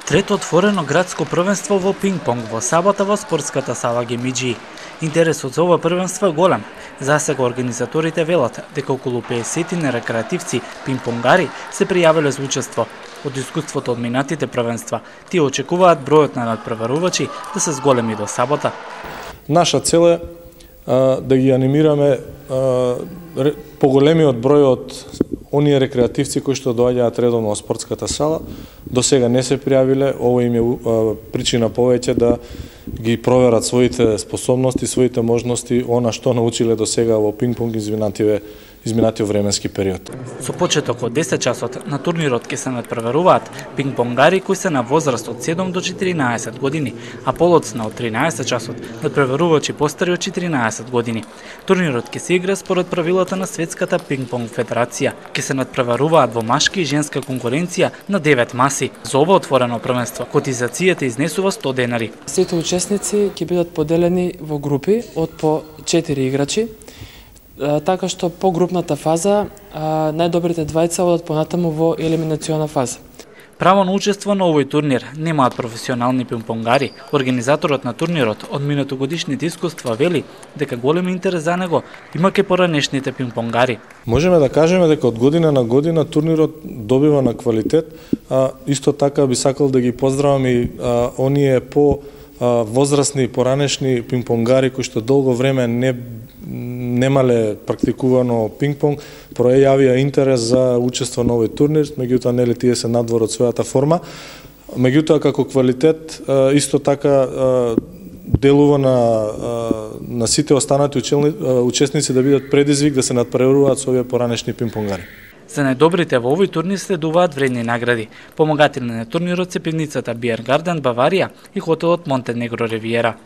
Трето отворено градско првенство во пинг-понг во сабота во спортската сала Гемиџи. Интересот за ова првенство е голем. За сега организаторите велат дека околу 50 рекреативци пинг-понгари се пријавиле за учество. Од искуството од минатите првенства, тие очекуваат бројот на надпреварувачи да се зголеми до сабота. Наша цел е да ги анимираме поголемиот број од оние рекреативци кои што доаѓаат редовно во спортската сала. До сега не се пријавиле, ово им е причина повеќе да ги проверат своите способности, своите можности, она што научиле до сега во пинг-понг изминатиот временски период. Со почеток од 10 часот на турнирот ќе се надпреваруваат пинг-понгари кои се на возраст од 7 до 14 години, а полоцна од 13 часот надпреварувачи постари од 14 години. Турнирот ќе се игра според правилата на Светската пинг-понг федерација. Ќе се надпреваруваат во машки и женска конкуренција на 9 маси. За ова отворено првенство котизацијата изнесува 100 денари. Сите учесници ќе бидат поделени во групи од по 4 играчи, така што по групната фаза најдобрите двајца одат понатаму во елиминациона фаза. Право на учество на овој турнир немаат професионални пинг-понгари. Организаторот на турнирот од минатогодишните искуства вели дека голем интерес за него има ке поранешните пинг-понгари. Можеме да кажеме дека од година на година турнирот добива на квалитет. Исто така би сакал да ги поздравам и оние по возрастни поранешни пинг-понгари кои што долго време немале практикувано пинг-понг, пројавија интерес за учество на овој турнир, меѓутоа нели тие се надвор од својата форма. Меѓутоа како квалитет исто така делува на сите останати учесници да бидат предизвик да се надпреваруваат со овие поранешни пинг-понгари. За најдобрите во овој турнир следуваат вредни награди. Помагатели на турнирот се пивницата Биер Гарден Баварија и хотелот Монтенегро Ривиера.